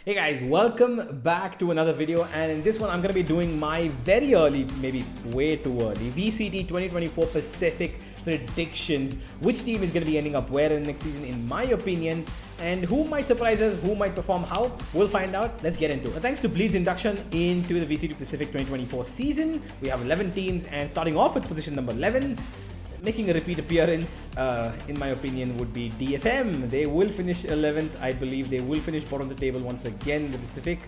Hey guys, welcome back to another video, and in this one I'm going to be doing my very early, maybe way too early, VCT 2024 Pacific predictions. Which team is going to be ending up where in the next season in my opinion, and who might surprise us, who might perform how, we'll find out. Let's get into it. Thanks to Bleed's induction into the VCT Pacific 2024 season, we have 11 teams, and starting off with position number 11, making a repeat appearance, in my opinion, would be DFM. They will finish 11th. I believe they will finish bottom of the table once again in the Pacific.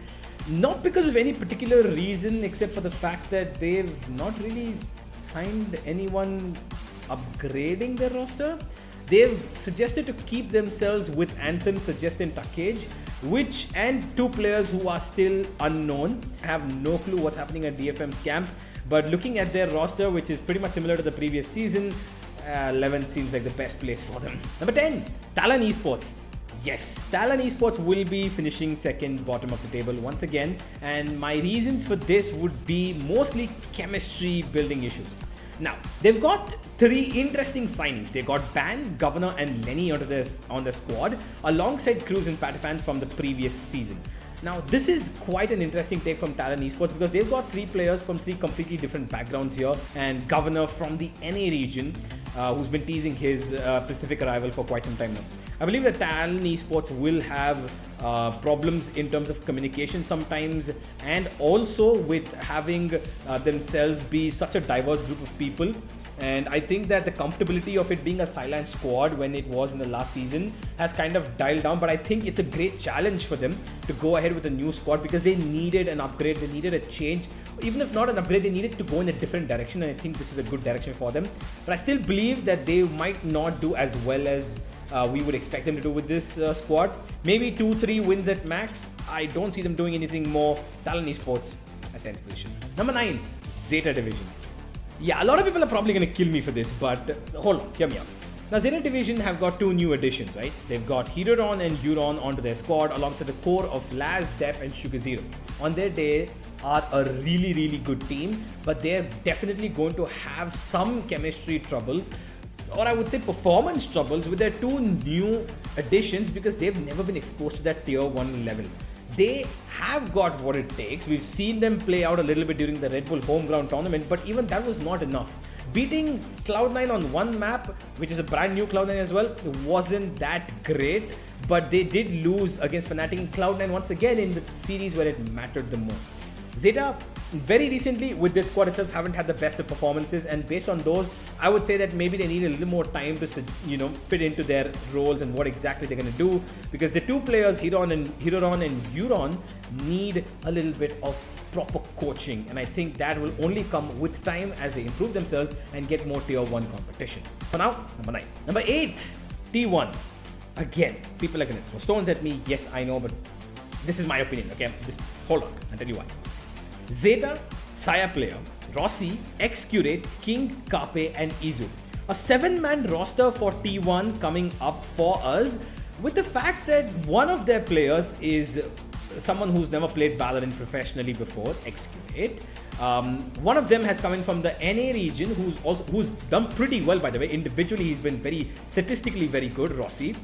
Not because of any particular reason, except for the fact that they've not really signed anyone upgrading their roster. They've suggested to keep themselves with Anthem, Suggestion, Takej, and two players who are still unknown. I have no clue what's happening at DFM's camp. But looking at their roster, which is pretty much similar to the previous season, 11th seems like the best place for them. Number 10, Talon Esports. Yes, Talon Esports will be finishing second bottom of the table once again. And my reasons for this would be mostly chemistry building issues. Now, they've got three interesting signings. They got Ban, Governor, and Lenny on their squad, alongside Cruz and Patafan from the previous season. Now, this is quite an interesting take from Talon Esports because they've got three players from three completely different backgrounds here, and Governor from the NA region, who's been teasing his Pacific arrival for quite some time now. I believe that Talon Esports will have problems in terms of communication sometimes, and also with having themselves be such a diverse group of people. And I think that the comfortability of it being a Thailand squad when it was in the last season has kind of dialed down. But I think it's a great challenge for them to go ahead with a new squad because they needed an upgrade, they needed a change. Even if not an upgrade, they needed to go in a different direction, and I think this is a good direction for them. But I still believe that they might not do as well as we would expect them to do with this squad. Maybe 2-3 wins at max. I don't see them doing anything more. Talon Esports at 10th position. Number 9, Zeta Division. Yeah, a lot of people are probably going to kill me for this, but hold on, hear me out. Now, Zeta Division have got two new additions, right? They've got Hiroron and Euron onto their squad alongside the core of Laz, Def, and Sugar Zero. On their day, are a really good team, but they're definitely going to have some chemistry troubles, or I would say performance troubles, with their two new additions because they've never been exposed to that tier 1 level. They have got what it takes. We've seen them play out a little bit during the Red Bull Homeground tournament, but even that was not enough. Beating Cloud9 on one map, which is a brand new Cloud9 as well, it wasn't that great, but they did lose against Fnatic and Cloud9 once again in the series where it mattered the most. Zeta, very recently with this squad itself, haven't had the best of performances, and based on those, I would say that maybe they need a little more time to fit into their roles and what exactly they're going to do, because the two players, Hiroron and Euron, need a little bit of proper coaching, and I think that will only come with time as they improve themselves and get more tier 1 competition. For now, number 9. Number 8, T1. Again, people are going to throw stones at me. Yes, I know, but this is my opinion, okay? Just hold on, I'll tell you why. Zeta, Saya player, Rossi, Excurate, King, Kape, and Izu. A 7-man roster for T1 coming up for us, with the fact that one of their players is someone who's never played Valorant professionally before, Excurate. One of them has come in from the NA region, who's done pretty well, by the way. Individually, he's been statistically very good, Rossi.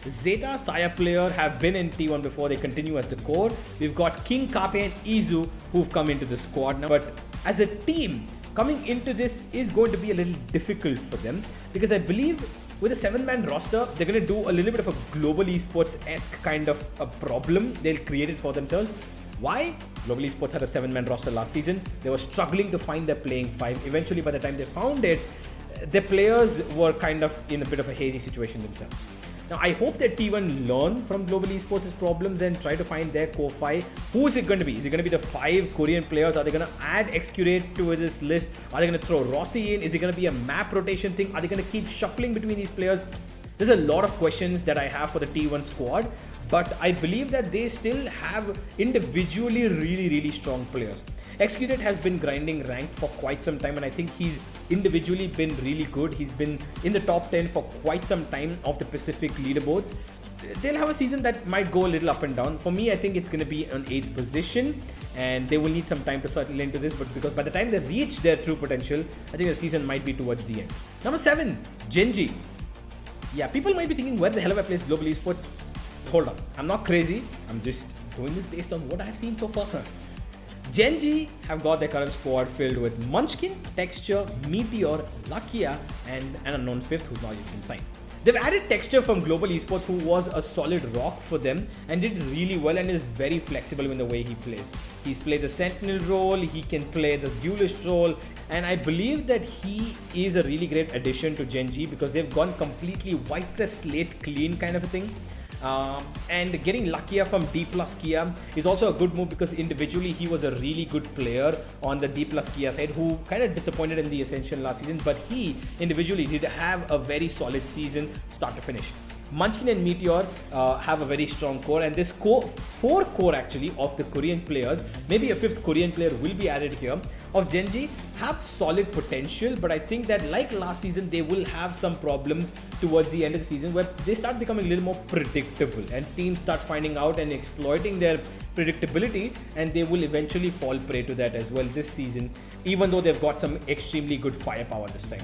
Zeta, Saya player, have been in T1 before. They continue as the core. We've got King, Kape, and Izu who've come into the squad now. But as a team, coming into this is going to be a little difficult for them, because I believe with a 7-man roster, they're going to do a little bit of a global esports-esque kind of a problem they'll create it for themselves. Why? Global Esports had a 7-man roster last season. They were struggling to find their playing 5. Eventually, by the time they found it, their players were kind of in a bit of a hazy situation themselves. Now, I hope that T1 learn from Global Esports' problems and try to find their core 5. Who is it going to be? Is it going to be the 5 Korean players? Are they going to add Excurate to this list? Are they going to throw Rossi in? Is it going to be a map rotation thing? Are they going to keep shuffling between these players? There's a lot of questions that I have for the T1 squad, but I believe that they still have individually really strong players. Excurate has been grinding ranked for quite some time, and I think he's individually been really good. He's been in the top 10 for quite some time of the Pacific leaderboards. They'll have a season that might go a little up and down. For me, I think it's going to be on 8th position, and they will need some time to settle into this, but because by the time they reach their true potential, I think the season might be towards the end. Number 7, Genji. Yeah, people might be thinking, where the hell have I placed Global Esports? Hold on, I'm not crazy, I'm just doing this based on what I've seen so far. Gen G have got their current squad filled with Munchkin, Texture, Meteor, Lakia, and an unknown fifth who's not yet been signed. They've added Texture from Global Esports, who was a solid rock for them and did really well and is very flexible in the way he plays. He's played the Sentinel role, he can play the Duelist role, and I believe that he is a really great addition to Gen G because they've gone completely wiped the slate clean kind of a thing. And getting Lakia from D plus Kia is also a good move because individually he was a really good player on the D plus Kia side who kind of disappointed in the Ascension last season, but he individually did have a very solid season start to finish. Munchkin and Meteor have a very strong core, and this four core actually of the Korean players, maybe a fifth Korean player will be added here, of Gen G have solid potential, but I think that like last season they will have some problems towards the end of the season where they start becoming a little more predictable and teams start finding out and exploiting their predictability, and they will eventually fall prey to that as well this season, even though they've got some extremely good firepower this time.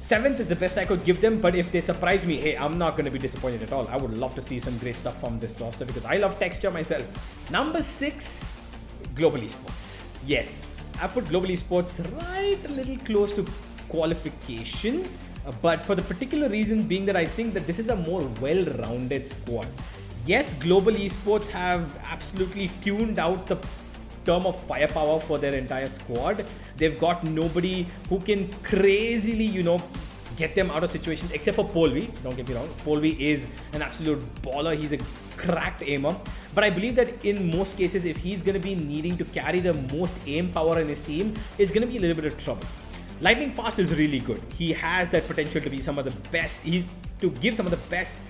7th is the best I could give them, but if they surprise me, hey, I'm not going to be disappointed at all. I would love to see some great stuff from this roster because I love Texture myself. Number 6, Global Esports. Yes, I put Global Esports right a little close to qualification, but for the particular reason being that I think that this is a more well-rounded squad. Yes, Global Esports have absolutely tuned out the term of firepower for their entire squad. They've got nobody who can crazily, get them out of situations except for Polvi. Don't get me wrong, Polvi is an absolute baller. He's a cracked aimer, but I believe that in most cases, if he's going to be needing to carry the most aim power in his team, it's going to be a little bit of trouble. Lightning Fast is really good. He has that potential to be some of the best. To give some of the best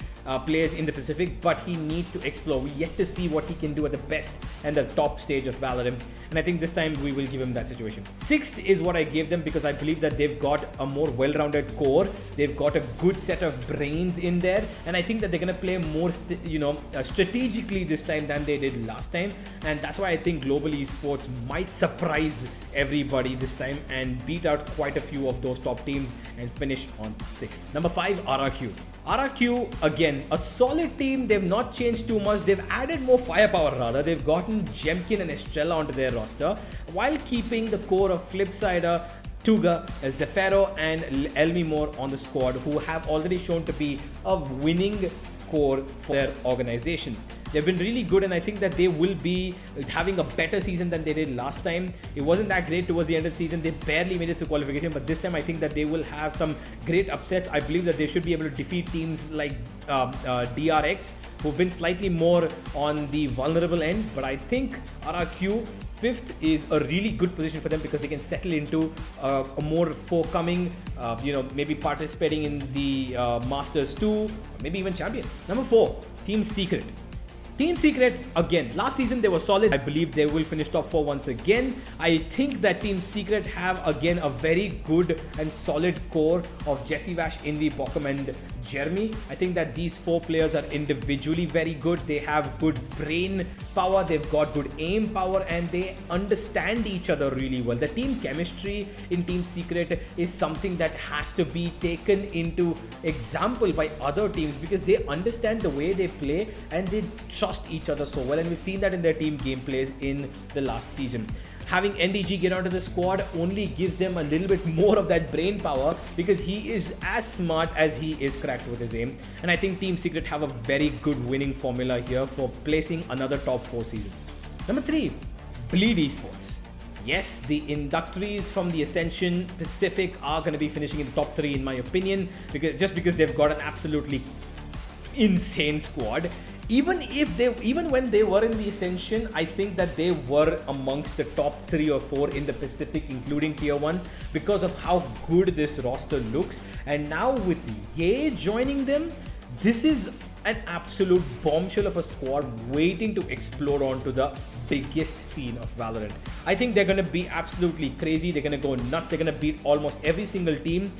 players in the Pacific, but he needs to explore. We yet to see what he can do at the best and the top stage of Valorant, and I think this time we will give him that situation. 6th is what I gave them because I believe that they've got a more well-rounded core. They've got a good set of brains in there, and I think that they're going to play more strategically this time than they did last time, and that's why I think Global Esports might surprise everybody this time and beat out quite a few of those top teams and finish on 6th. Number 5, RRQ. RRQ, again, a solid team. They've not changed too much. They've added more firepower rather. They've gotten Jemkin and Estrella onto their roster while keeping the core of Flipsider, Tuga, Zefiro and Elmimore on the squad, who have already shown to be a winning core for their organization. They've been really good, and I think that they will be having a better season than they did last time. It wasn't that great towards the end of the season. They barely made it to qualification, but this time I think that they will have some great upsets. I believe that they should be able to defeat teams like DRX, who've been slightly more on the vulnerable end, but I think RRQ 5th is a really good position for them because they can settle into a more forthcoming, maybe participating in the Masters 2, maybe even Champions. Number 4, Team Secret. Team Secret, again, last season they were solid. I believe they will finish top 4 once again. I think that Team Secret have, again, a very good and solid core of Jesse Vash, Invi, Bochum and Jeremy. I think that these 4 players are individually very good. They have good brain power, they've got good aim power, and they understand each other really well. The team chemistry in Team Secret is something that has to be taken into example by other teams because they understand the way they play and they trust each other so well, and we've seen that in their team gameplays in the last season. Having NDG get onto the squad only gives them a little bit more of that brain power because he is as smart as he is cracked with his aim, and I think Team Secret have a very good winning formula here for placing another top 4 season. Number 3, Bleed Esports. Yes, the inductees from the Ascension Pacific are going to be finishing in the top 3 in my opinion, because they've got an absolutely insane squad. Even when they were in the Ascension, I think that they were amongst the top 3 or 4 in the Pacific, including Tier 1, because of how good this roster looks. And now with Ye joining them, this is an absolute bombshell of a squad waiting to explode onto the biggest scene of Valorant. I think they're going to be absolutely crazy. They're going to go nuts. They're going to beat almost every single team.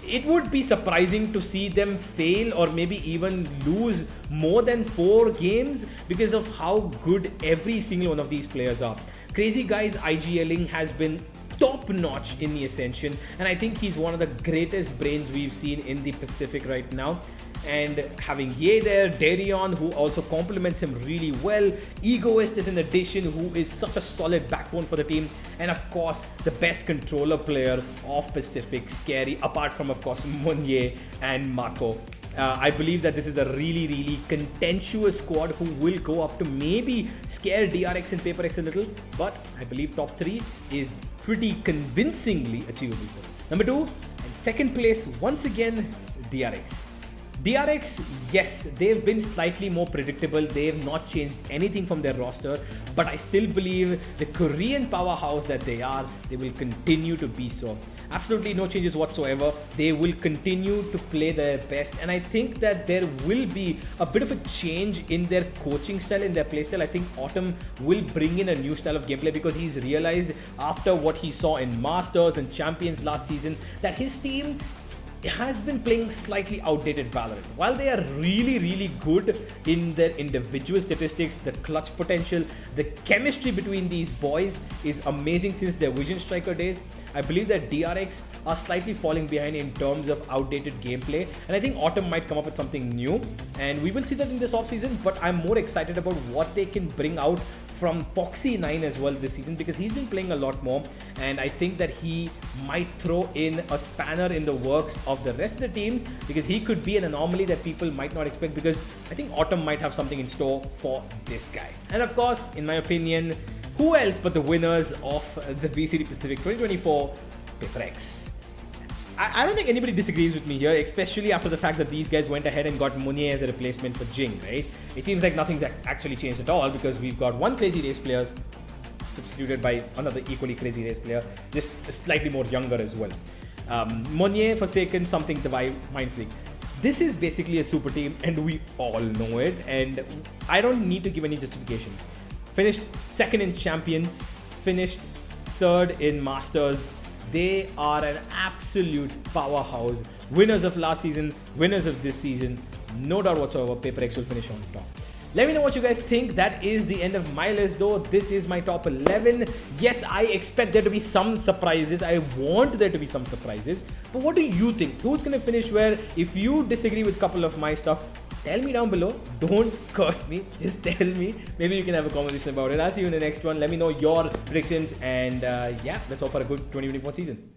It would be surprising to see them fail or maybe even lose more than 4 games because of how good every single one of these players are. Crazy Guys IGLing has been top notch in the Ascension, and I think he's one of the greatest brains we've seen in the Pacific right now. And having Ye there, Darion, who also complements him really well, Egoist is an addition who is such a solid backbone for the team, and of course the best controller player of Pacific, Scary, apart from of course Monye and Mako. I believe that this is a really contentious squad who will go up to maybe scare DRX and PaperX a little, but I believe top 3 is pretty convincingly achievable for them. Number 2 and second place, once again, DRX. DRX, yes, they've been slightly more predictable. They have not changed anything from their roster, but I still believe the Korean powerhouse that they are, they will continue to be so. Absolutely no changes whatsoever. They will continue to play their best, and I think that there will be a bit of a change in their coaching style, in their play style. I think Autumn will bring in a new style of gameplay because he's realized after what he saw in Masters and Champions last season that his team has been playing slightly outdated Valorant. While they are really good in their individual statistics, the clutch potential, the chemistry between these boys is amazing since their Vision Striker days. I believe that DRX are slightly falling behind in terms of outdated gameplay, and I think Autumn might come up with something new, and we will see that in this offseason, but I'm more excited about what they can bring out from Foxy9 as well this season, because he's been playing a lot more, and I think that he might throw in a spanner in the works of the rest of the teams, because he could be an anomaly that people might not expect, because I think Autumn might have something in store for this guy. And of course, in my opinion, who else but the winners of the VCT Pacific 2024, PaperX. I don't think anybody disagrees with me here, especially after the fact that these guys went ahead and got Mounier as a replacement for Jing, right? It seems like nothing's actually changed at all, because we've got one Crazy Race player substituted by another equally Crazy Race player, just slightly more younger as well. Mounier, Forsaken, something Divine, Mind Freak. This is basically a super team, and we all know it, and I don't need to give any justification. Finished second in Champions, finished third in Masters. They are an absolute powerhouse. Winners of last season, winners of this season. No doubt whatsoever, PaperX will finish on top. Let me know what you guys think. That is the end of my list though. This is my top 11. Yes, I expect there to be some surprises. I want there to be some surprises. But what do you think? Who's going to finish where? If you disagree with a couple of my stuff, tell me down below. Don't curse me. Just tell me. Maybe you can have a conversation about it. I'll see you in the next one. Let me know your predictions. And yeah, that's all for a good 2024 season.